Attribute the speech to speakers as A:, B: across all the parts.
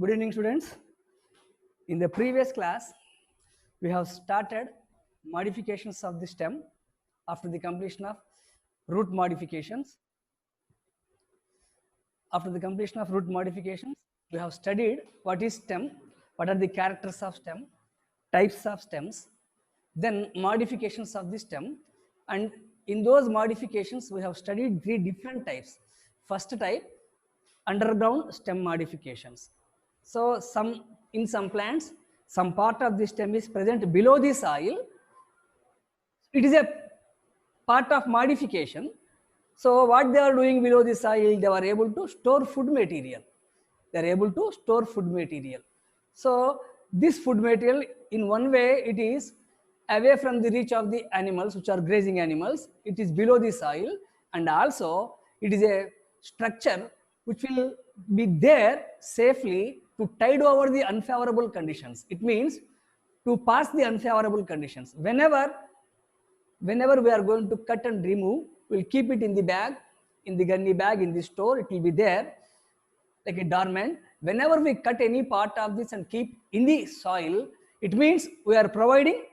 A: Good evening, students. In the previous class, we have started modifications of the stem after the completion of root modifications. After the completion of root modifications, we have studied what is stem, what are the characters of stem, types of stems, then modifications of the stem, and in those modifications, we have studied three different types. First type, underground stem modifications. So in some plants, some part of the stem is present below the soil. It is a part of modification. So what they are doing below the soil, they are able to store food material. They are able to store food material. So this food material, in one way, it is away from the reach of the animals, which are grazing animals. It is below the soil, and also it is a structure which will be there safely to tide over the unfavorable conditions. It means to pass the unfavorable conditions. Whenever we are going to cut and remove, we'll keep it in the bag, in the gunny bag, in the store. It will be there like a dormant. Whenever we cut any part of this and keep in the soil, it means we are providing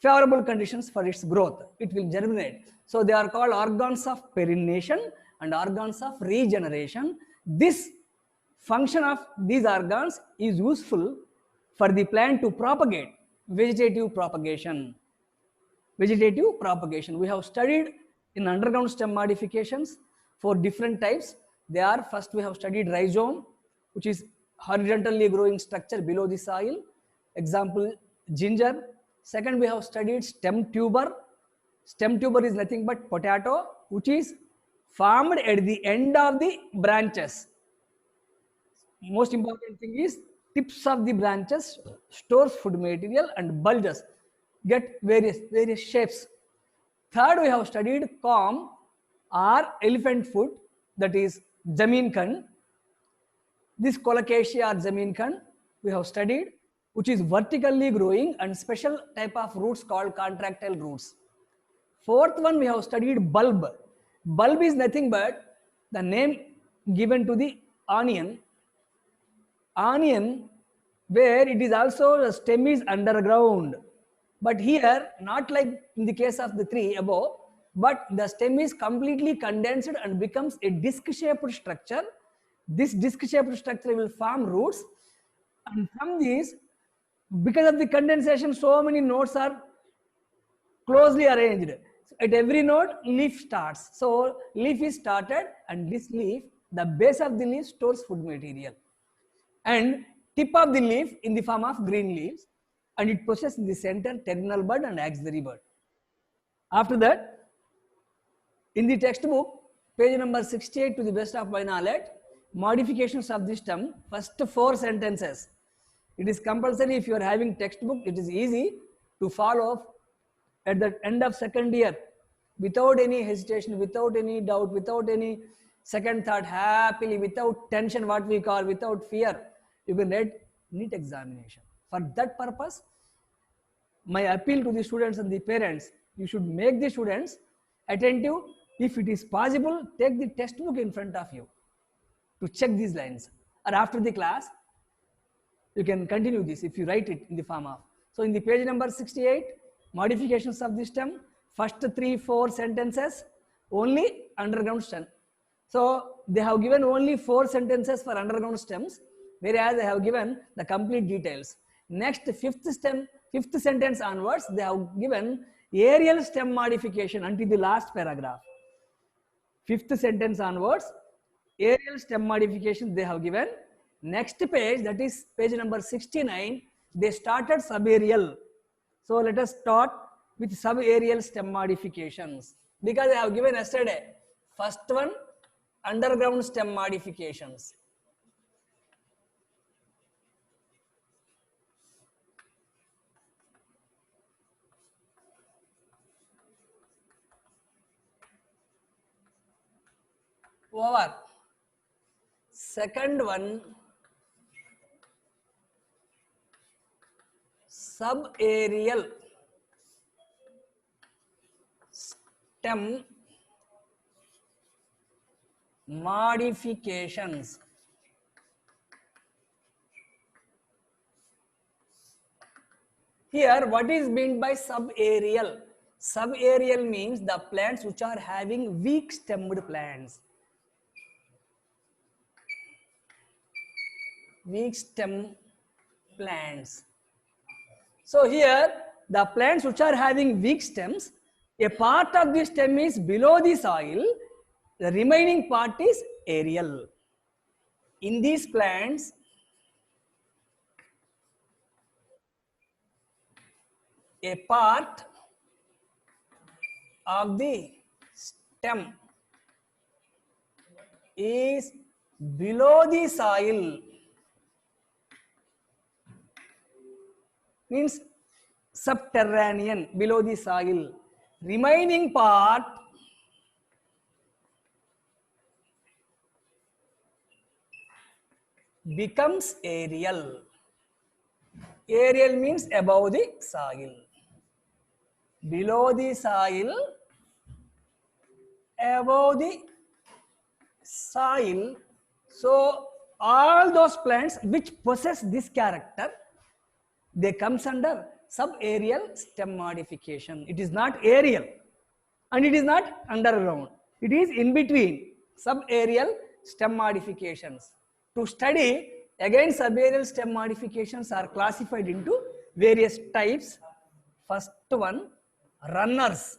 A: favorable conditions for its growth. It will germinate. So they are called organs of perennation and organs of regeneration. This function of these organs is useful for the plant to propagate, vegetative propagation. Vegetative propagation. We have studied in underground stem modifications for different types. They are, first we have studied rhizome, which is horizontally growing structure below the soil. Example, ginger. Second, we have studied stem tuber. Stem tuber is nothing but potato, which is formed at the end of the branches. Most important thing is tips of the branches stores food material and bulges get various shapes. Third, we have studied corm or elephant foot, that is Jameen Khan. This colocasia or Jameen Khan we have studied, which is vertically growing and special type of roots called contractile roots. Fourth one, we have studied bulb. Bulb is nothing but the name given to the onion. Onion, where it is also the stem is underground. But here, not like in the case of the three above, but the stem is completely condensed and becomes a disc-shaped structure. This disc-shaped structure will form roots, and from these, because of the condensation, so many nodes are closely arranged. So at every node, leaf starts. So leaf is started, and this leaf, the base of the leaf stores food material, and tip of the leaf in the form of green leaves, and it possesses the center, terminal bud and axillary bud. After that, in the textbook, page number 68, to the best of my knowledge, modifications of the stem, first 4 sentences. It is compulsory. If you are having textbook, it is easy to follow at the end of second year without any hesitation, without any doubt, without any second thought, happily, without tension, what we call, without fear. You can write NEET examination. For that purpose, my appeal to the students and the parents, you should make the students attentive. If it is possible, take the textbook in front of you to check these lines. Or after the class, you can continue this if you write it in the form of. So in the page number 68, modifications of the stem, first 3-4 sentences, only underground stem. So they have given only 4 sentences for underground stems, whereas they have given the complete details. Next, fifth sentence onwards, they have given aerial stem modification until the last paragraph. Fifth sentence onwards, aerial stem modification they have given. Next page, that is page number 69, they started subaerial. So let us start with subaerial stem modifications, because I have given yesterday. First one, underground stem modifications. Over. Second one, subaerial stem modifications. Here, what is meant by subaerial? Subaerial means the plants which are having weak stemmed plants. Weak stem plants. So here, the plants which are having weak stems, a part of the stem is below the soil, the remaining part is aerial. In these plants, a part of the stem is below the soil, means subterranean, below the soil. Remaining part becomes aerial. Aerial means above the soil. Below the soil, above the soil. So all those plants which possess this character, they comes under subaerial stem modification. It is not aerial and it is not underground. It is in between subaerial stem modifications. To study, again subaerial stem modifications are classified into various types. First one, runners.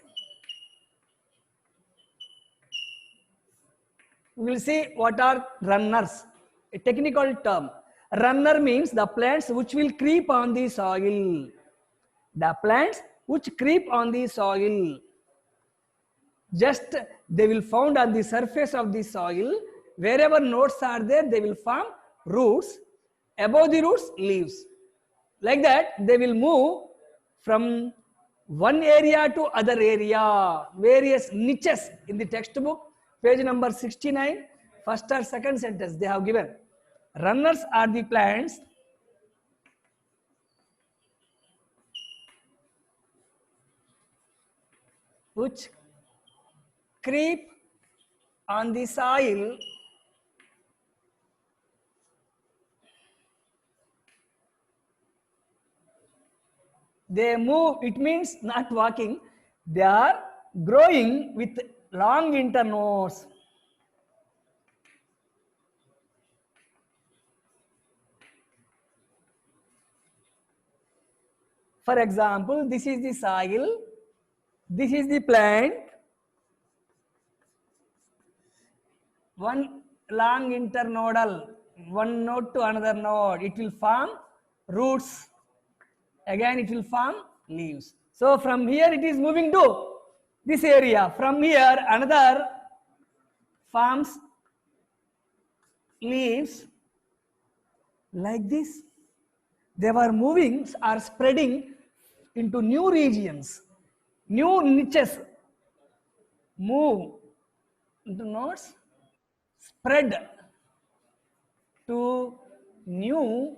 A: We will see what are runners, a technical term. Runner means the plants which will creep on the soil. The plants which creep on the soil. Just they will found on the surface of the soil. Wherever nodes are there, they will form roots. Above the roots, leaves. Like that, they will move from one area to other area. Various niches in the textbook, page number 69, first or second sentence they have given. Runners are the plants which creep on the soil they move, it means not walking, they are growing with long internodes. For example, this is the soil, this is the plant, one long internodal, one node to another node, it will form roots, again it will form leaves. So from here it is moving to this area, from here another forms leaves like this. They were moving or spreading into new regions, new niches, move into nodes, spread to new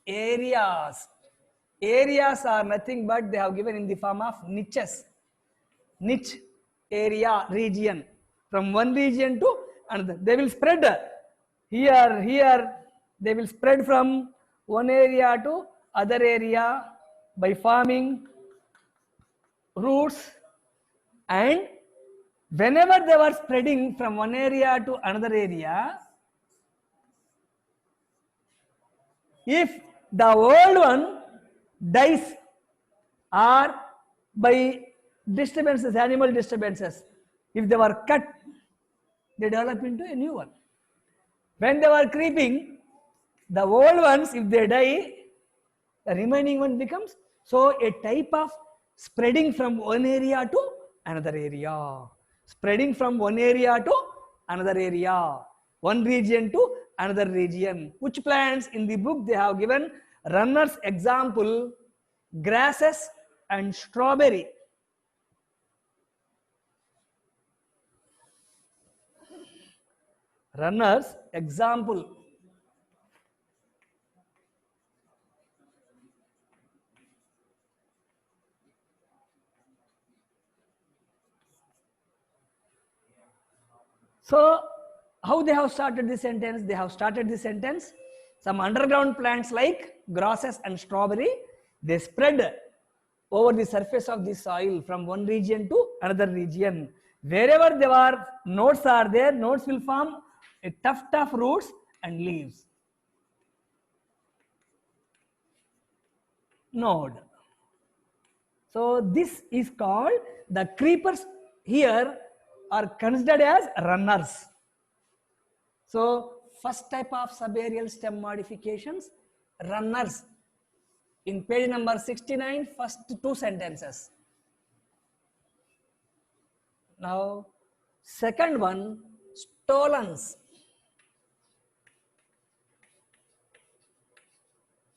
A: areas. Areas are nothing but they have given in the form of niches. Niche, area, region. From one region to another. They will spread here, they will spread from one area to other area by forming roots, and whenever they were spreading from one area to another area, if the old one dies or by disturbances, animal disturbances, if they were cut, they develop into a new one. When they were creeping, the old ones, if they die, the remaining one becomes, so a type of spreading from one area to another area. Spreading from one area to another area. One region to another region. Which plants in the book they have given runners example, grasses and strawberry. Runners example. So how they have started the sentence? They have started the sentence. Some underground plants like grasses and strawberry, they spread over the surface of the soil from one region to another region. Wherever there are nodes are there, nodes will form a tuft of roots and leaves. Node. So this is called, the creepers here are considered as runners. So first type of subaerial stem modifications, runners. In page number 69, first two sentences. Now second one, stolons.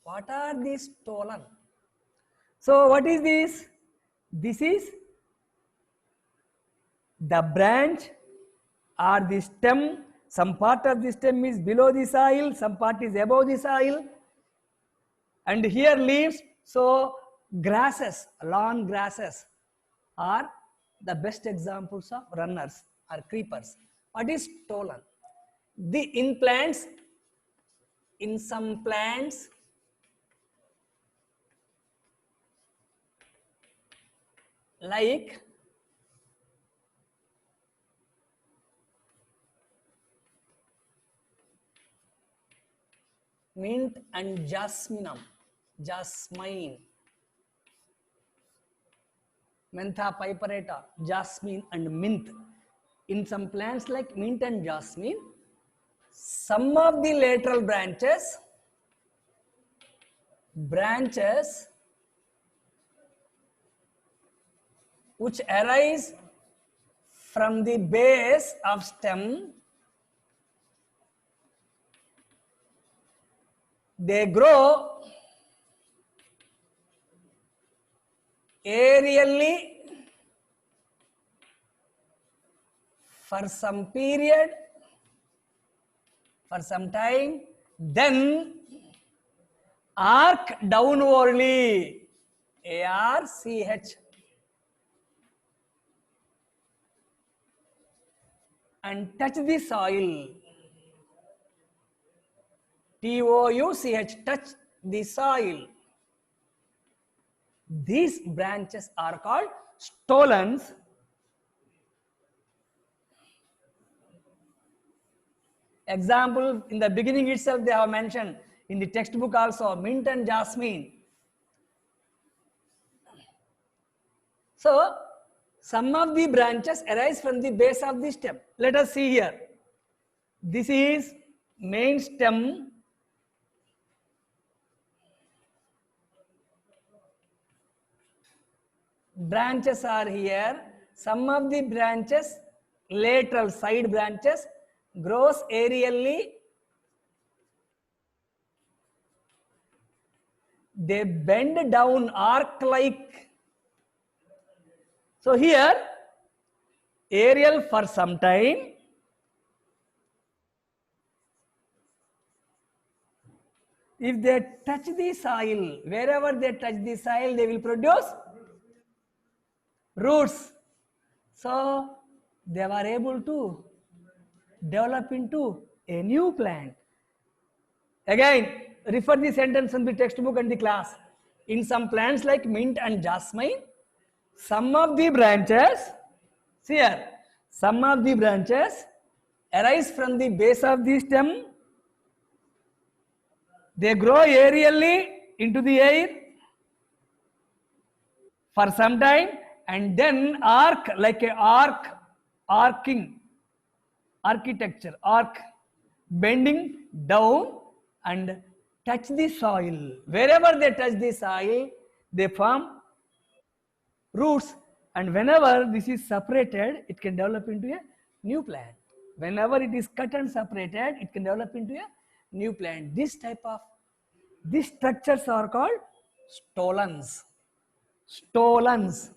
A: What are these stolon? So what is this? This is the branch or the stem. Some part of the stem is below the soil, some part is above the soil, and here leaves. So grasses, lawn grasses are the best examples of runners or creepers. What is stolon? In plants, in some plants, like mint and jasmine, Mentha piperata, jasmine and mint. In some plants like mint and jasmine, some of the lateral branches which arise from the base of stem, they grow aerially for some period, for some time, then arc downwardly, ARCH, and touch the soil, TOUCH, touch the soil. These branches are called stolons. Example, in the beginning itself they have mentioned, in the textbook also, mint and jasmine. So some of the branches arise from the base of the stem. Let us see here. This is main stem. Branches are here. Some of the branches, lateral side branches, grows aerially. They bend down arc like. So here, aerial for some time. If they touch the soil, wherever they touch the soil, they will produce roots. So they were able to develop into a new plant. Again, refer the sentence in the textbook and the class. In some plants like mint and jasmine, some of the branches, see here, some of the branches arise from the base of the stem. They grow aerially into the air for some time, and then arc, like a arcing, architecture, arc, bending down and touch the soil. Wherever they touch the soil, they form roots, and whenever this is separated, it can develop into a new plant. Whenever it is cut and separated, it can develop into a new plant. These structures are called stolons. Stolons.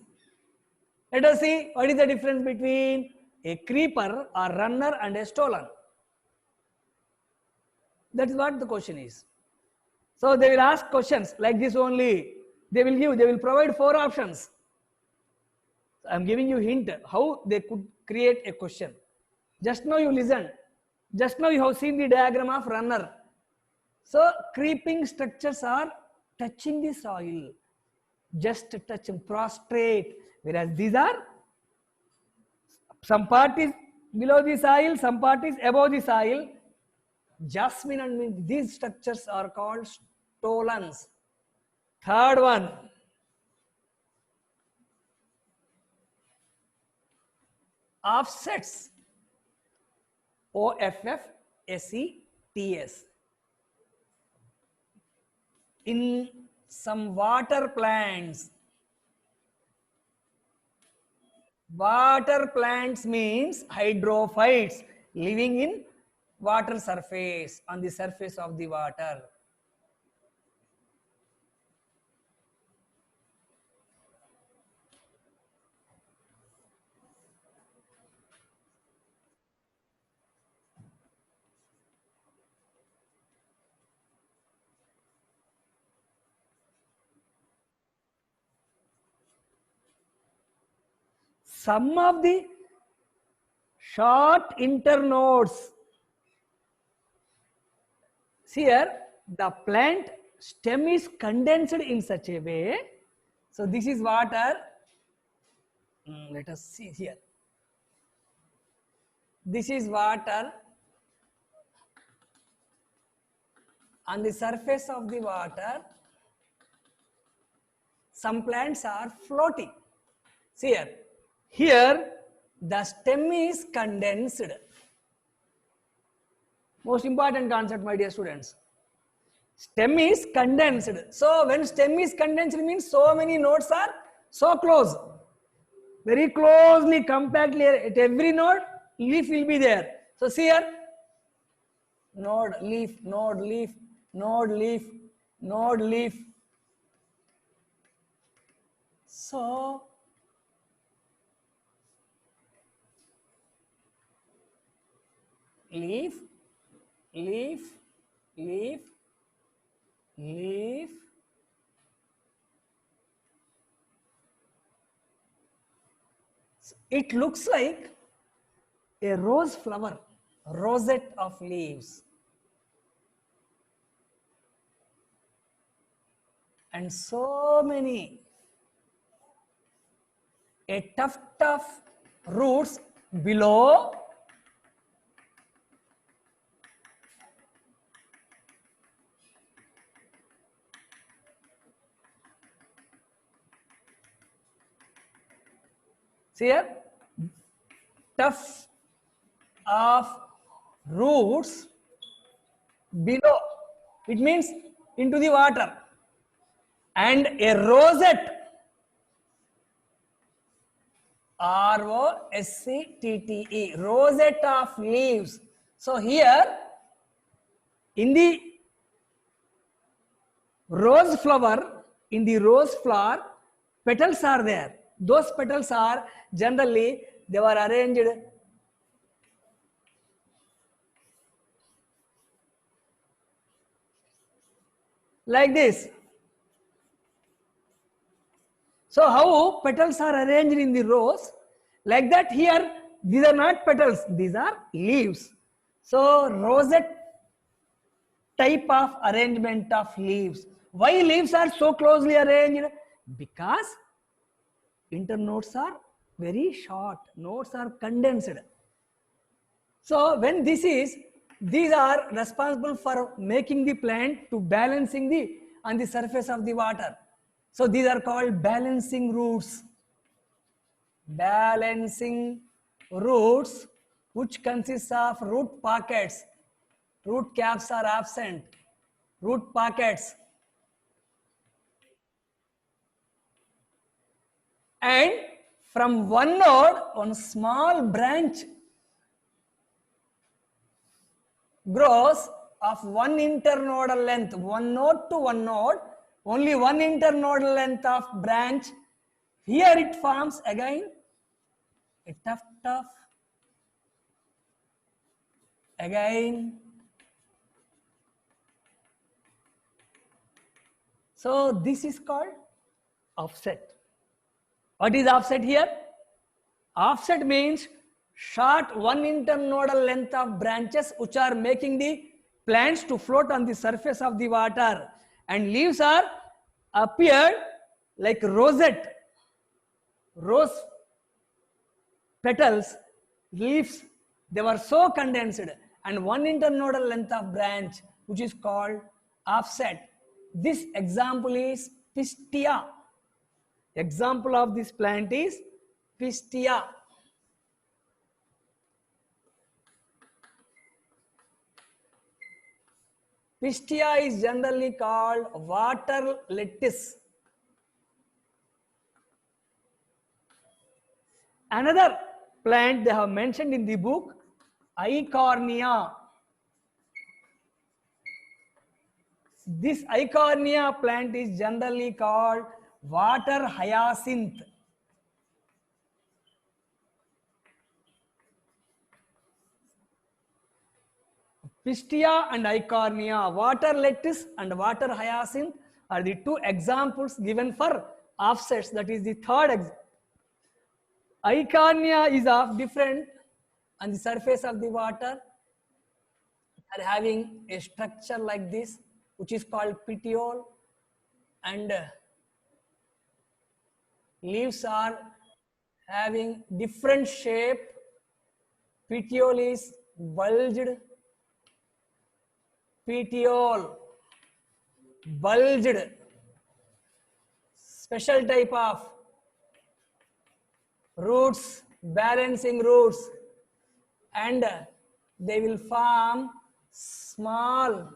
A: Let us see what is the difference between a creeper or runner and a stolon. That is what the question is. So they will ask questions like this only. They will provide 4 options. I am giving you hint how they could create a question. Just now you listened. Just now you have seen the diagram of runner. So creeping structures are touching the soil. just touch him, prostrate. Whereas these are, some part is below the soil, some part is above the soil. Jasmine and mint, these structures are called stolons. Third one, offsets. OFFSETS. In some water plants means hydrophytes living in water surface, on the surface of the water. Some of the short internodes. Here, the plant stem is condensed in such a way. So this is water. Let us see here. This is water. On the surface of the water, some plants are floating. See here the stem is condensed. Most important concept, my dear students. Stem is condensed. So when stem is condensed means so many nodes are so close. Very closely, compactly, at every node, leaf will be there. So see here, node, leaf, node, leaf, node, leaf, node, leaf. So leaf, leaf, leaf, leaf. It looks like a rose flower, rosette of leaves. And so many, a tuft of roots below. See here, tuft of roots below, it means into the water, and a rosette, ROSETTE, rosette of leaves. So here in the rose flower, in the rose flower, petals are there. Those petals are generally, they were arranged like this. So how petals are arranged in the rose? Like that here, these are not petals, these are leaves. So rosette type of arrangement of leaves. Why leaves are so closely arranged? Because internodes are very short, nodes are condensed. So when these are responsible for making the plant to balancing on the surface of the water. So these are called balancing roots. Balancing roots, which consists of root pockets. Root caps are absent. Root pockets. And from one node, one small branch grows of one internodal length, one node to one node, only one internodal length of branch. Here it forms again a tuft of, again. So this is called offset. What is offset here? Offset means short one internodal length of branches which are making the plants to float on the surface of the water, and leaves are appeared like rosette, rose petals, leaves, they were so condensed, and one internodal length of branch which is called offset. This example is pistia. Example of this plant is pistia. Pistia is generally called water lettuce. Another plant they have mentioned in the book, Eichhornia. This Eichhornia plant is generally called water hyacinth. Pistia and Eichhornia, water lettuce and water hyacinth are the two examples given for offsets. That is the third example. Eichhornia is of different on the surface of the water, are having a structure like this, which is called petiole, and leaves are having different shape. Petiole is bulged, petiole bulged, special type of roots, balancing roots, and they will form small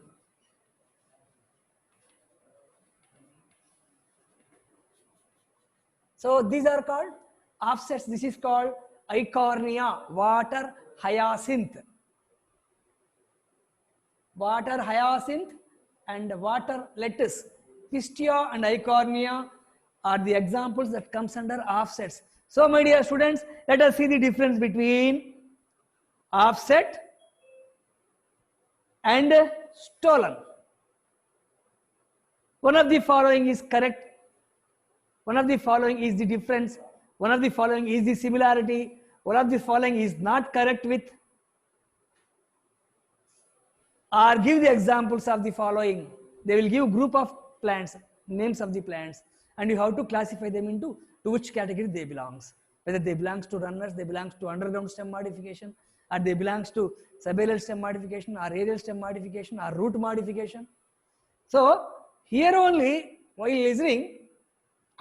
A: so these are called offsets. This is called Eichhornia, water hyacinth. Water hyacinth and water lettuce, Pistia and Eichhornia are the examples that comes under offsets. So my dear students, let us see the difference between offset and stolen. One of the following is correct. One of the following is the difference. One of the following is the similarity. One of the following is not correct with. Or give the examples of the following. They will give group of plants, names of the plants, and you have to classify them into to which category they belongs. Whether they belongs to runners, they belongs to underground stem modification, or they belongs to subaerial stem modification, or aerial stem modification, or root modification. So here only, while listening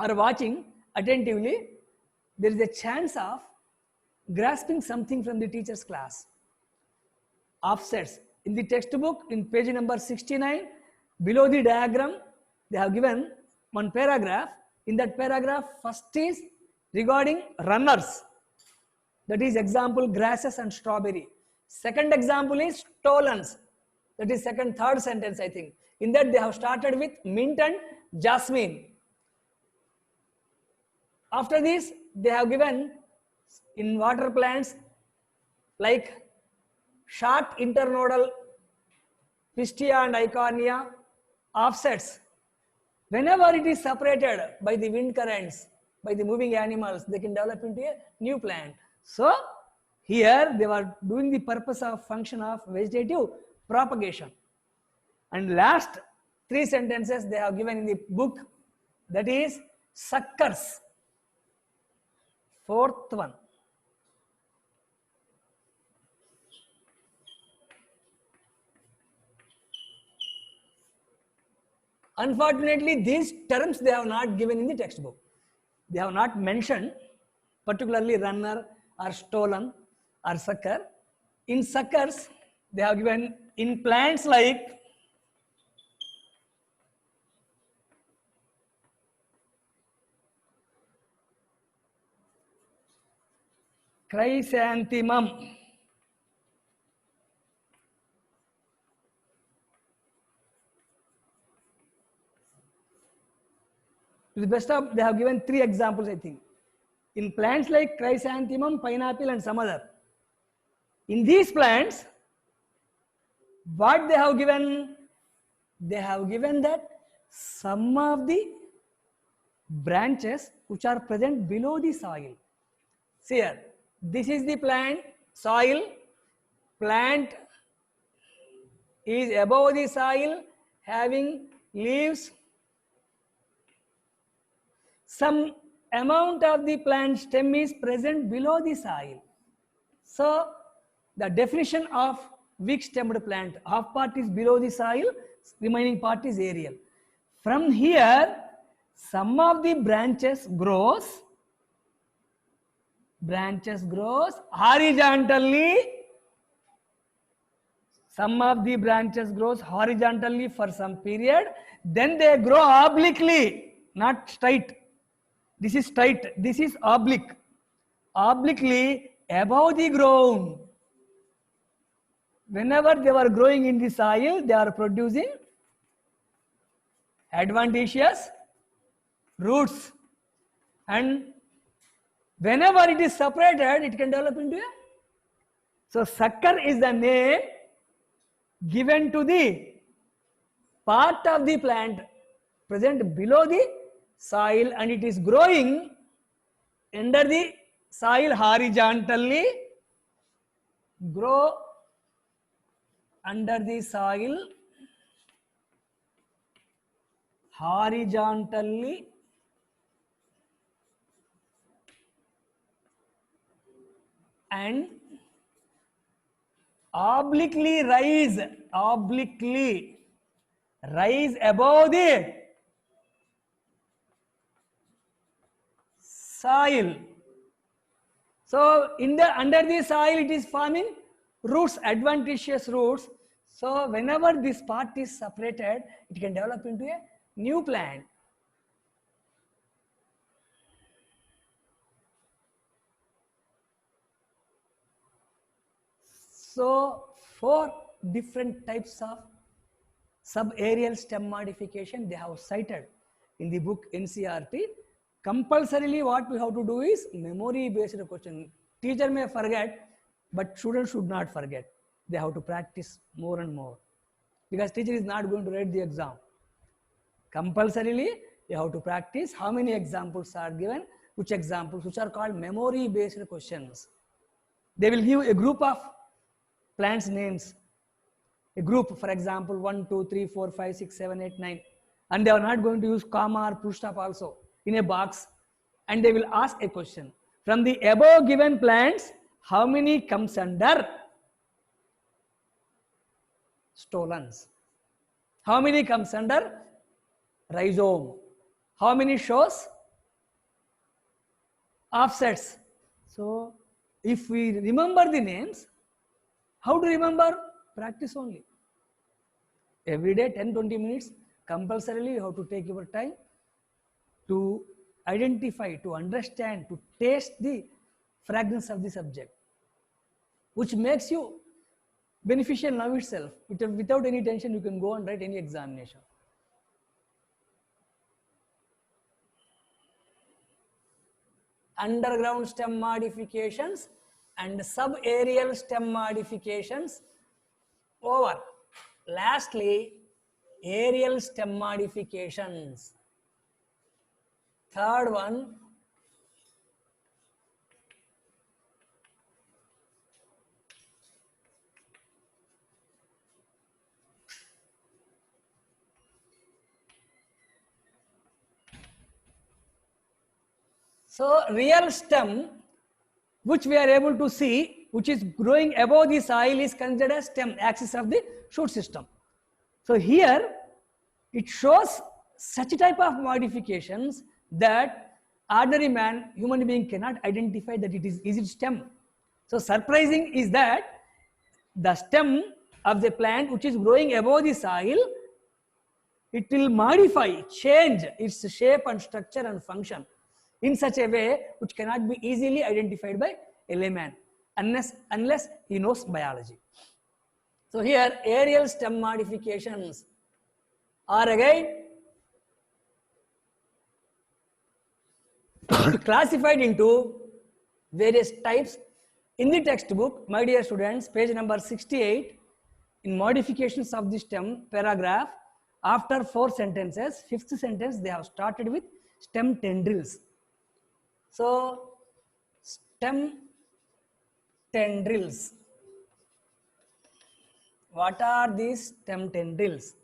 A: or watching attentively, there is a chance of grasping something from the teacher's class. Offsets. In the textbook, in page number 69, below the diagram, they have given one paragraph. In that paragraph, first is regarding runners. That is example grasses and strawberry. Second example is stolons. That is third sentence I think. In that they have started with mint and jasmine. After this, they have given in water plants like short internodal Pistia and Eichhornia offsets. Whenever it is separated by the wind currents, by the moving animals, they can develop into a new plant. So here they were doing the purpose of function of vegetative propagation. And last three sentences they have given in the book, that is suckers. Fourth one. Unfortunately, these terms they have not given in the textbook. They have not mentioned particularly runner or stolen or sucker. In suckers, they have given in plants like chrysanthemum. To the best of, they have given three examples, I think. In plants like chrysanthemum, pineapple, and some other. In these plants, what they have given? They have given that some of the branches which are present below the soil. See here, this is the plant, soil, plant is above the soil, having leaves. some amount of the plant stem is present below the soil. So the definition of weak stemmed plant, half part is below the soil, remaining part is aerial. From here, some of the branches grows horizontally. Some of the branches grows horizontally for some period, then they grow obliquely, not straight. This is straight, this is oblique. Obliquely above the ground. Whenever they were growing in the soil, they are producing adventitious roots. And whenever it is separated, it can develop into a. So sucker is the name given to the part of the plant present below the soil, and it is growing under the soil horizontally, grow under the soil horizontally and obliquely rise above the soil. So in the under the soil it is forming roots, adventitious roots. So whenever this part is separated, it can develop into a new plant. So 4 different types of subaerial stem modification they have cited in the book NCERT. Compulsorily what we have to do is memory based question. Teacher may forget, but students should not forget. They have to practice more and more, because teacher is not going to write the exam. Compulsorily you have to practice. How many examples are given, which examples, which are called memory based questions. They will give a group of plants names, a group, for example 1 2 3 4 5 6 7 8 9, and they are not going to use comma or full stop also, in a box, and they will ask a question. From the above given plants, how many comes under stolons? How many comes under rhizome? How many shows offsets? So if we remember the names, how to remember? Practice only. Every day 10-20 minutes compulsorily you have to take your time to identify, to understand, to taste the fragrance of the subject, which makes you beneficial now itself. Without any tension you can go and write any examination. Underground stem modifications and subaerial stem modifications over. Lastly, aerial stem modifications. Third one, so real stem, which we are able to see, which is growing above the soil, is considered as stem, axis of the shoot system. So here it shows such type of modifications that ordinary man, human being, cannot identify that is it stem. So surprising is that the stem of the plant which is growing above the soil, it will modify, change its shape and structure and function in such a way which cannot be easily identified by a layman unless he knows biology. So here aerial stem modifications are again classified into various types. In the textbook, my dear students, page number 68, in modifications of the stem paragraph, after 4 sentences, 5th sentence they have started with stem tendrils. So stem tendrils. What are these stem tendrils?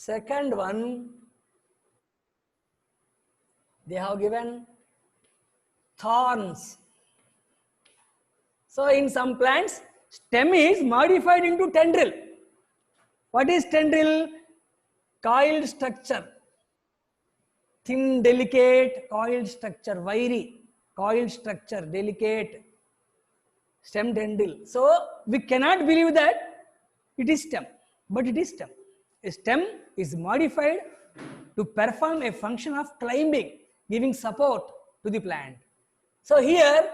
A: Second one, they have given thorns. So in some plants, stem is modified into tendril. What is tendril? Coiled structure. Thin, delicate, coiled structure, wiry, coiled structure, delicate, stem tendril. So we cannot believe that it is stem, but it is stem. A stem is modified to perform a function of climbing, giving support to the plant. So here,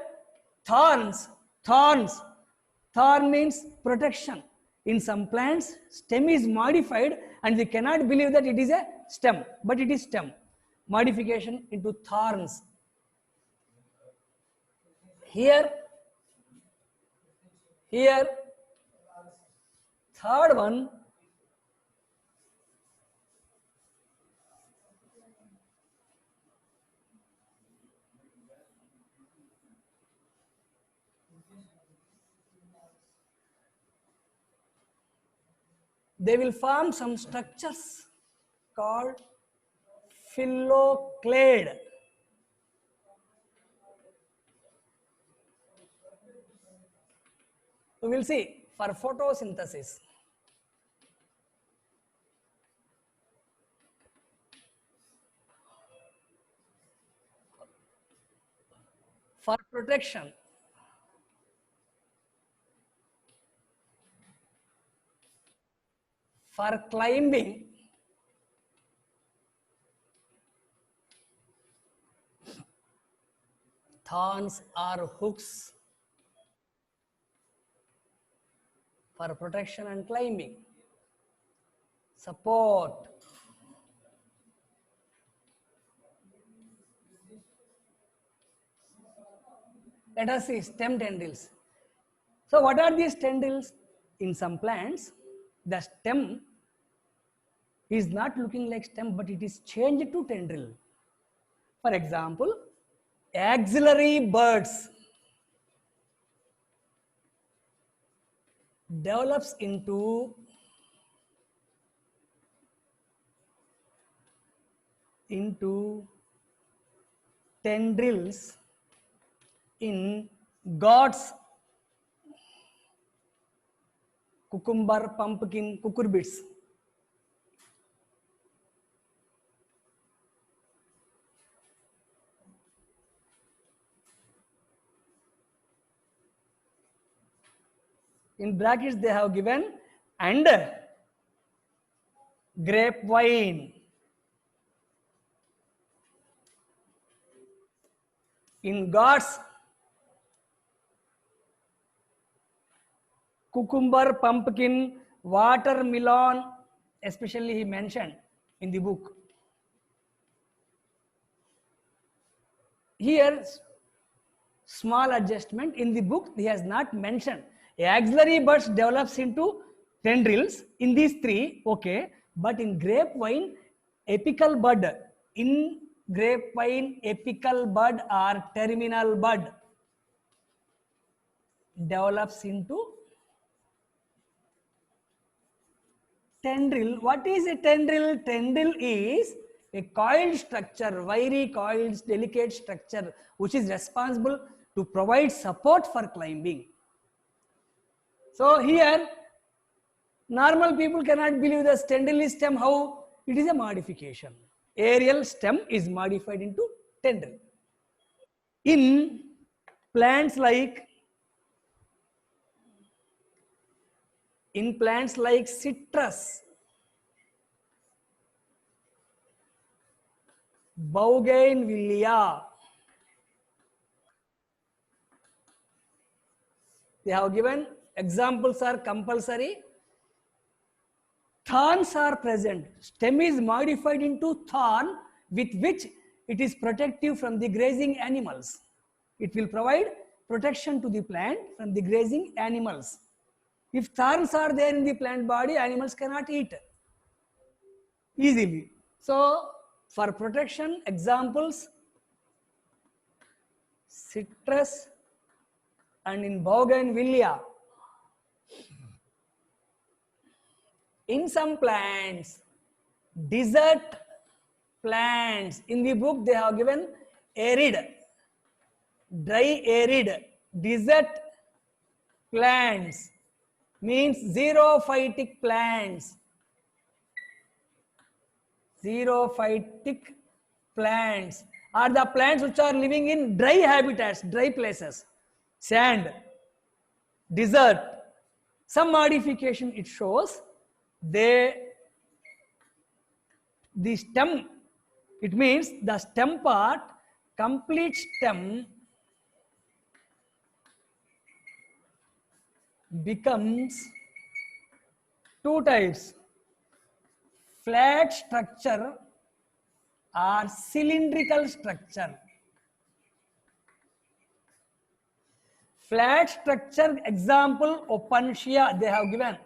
A: thorns, thorn means protection. In some plants, stem is modified and we cannot believe that it is a stem, but it is stem. Modification into thorns. Here, third one, they will form some structures called phylloclade. We will see for photosynthesis. For protection. For climbing. Thorns or hooks. For protection and climbing. Support. Let us see stem tendrils. So what are these tendrils? In some plants, the stem is not looking like stem, but it is changed to tendril. For example, axillary buds develops into tendrils in gourds, cucumber, pumpkin, cucurbits. In brackets they have given and grapevine. In gourds, cucumber, pumpkin, watermelon, especially he mentioned in the book. Here, small adjustment in the book, he has not mentioned. Axillary buds develops into tendrils in these three, okay, but in grapevine, apical bud. In grapevine, apical bud or terminal bud develops into tendril. What is a tendril? Tendril is a coiled structure, wiry coiled, delicate structure, which is responsible to provide support for climbing. So here, normal people cannot believe the tendril is stem. How? It is a modification. Aerial stem is modified into tendril. In plants like citrus, bougainvillea, they have given examples are compulsory. Thorns are present. Stem is modified into thorn with which it is protective from the grazing animals. It will provide protection to the plant from the grazing animals. If thorns are there in the plant body, animals cannot eat easily. So for protection, examples, citrus and in bougainvillea. In some plants, desert plants. In the book they have given arid, dry arid. Desert plants means xerophytic plants. Xerophytic plants are the plants which are living in dry habitats, dry places, sand, desert. Some modification it shows, the stem, it means the stem part, complete stem becomes two types, flat structure or cylindrical structure. Flat structure example Opuntia they have given.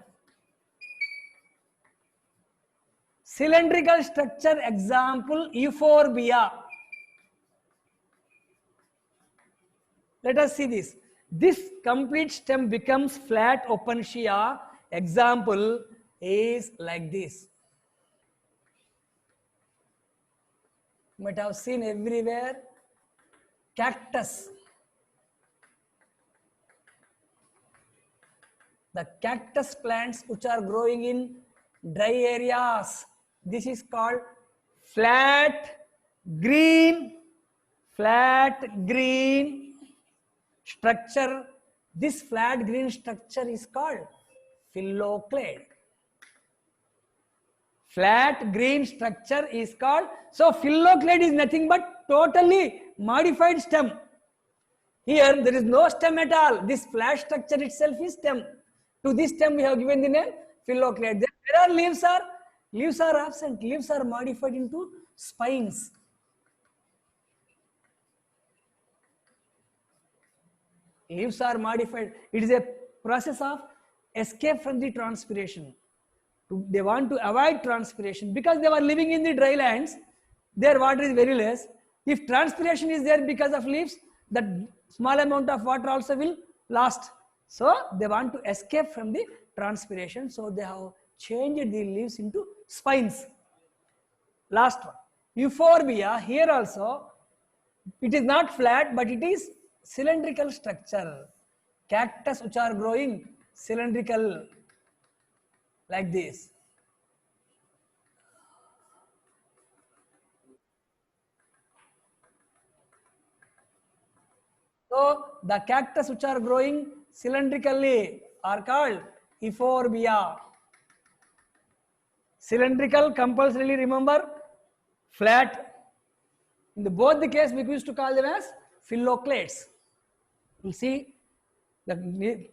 A: Cylindrical structure example Euphorbia. Let us see this. This complete stem becomes flat Opuntia. Example is like this. You might have seen everywhere cactus. The cactus plants which are growing in dry areas. This is called flat green structure. This flat green structure is called phylloclade. Flat green structure is called, so phylloclade is nothing but totally modified stem. Here there is no stem at all. This flat structure itself is stem. To this stem we have given the name phylloclade. There are leaves are absent. Leaves are modified into spines. Leaves are modified. It is a process of escape from the transpiration. They want to avoid transpiration because they were living in the dry lands. Their water is very less. If transpiration is there because of leaves, that small amount of water also will last. So they want to escape from the transpiration. So they have changed the leaves into spines. Last one, Euphorbia. Here also, it is not flat, but it is cylindrical structure. Cactus which are growing cylindrical like this. So the cactus which are growing cylindrically are called Euphorbia. Cylindrical, compulsorily remember, flat. In both the case we used to call them as phylloclades. You see the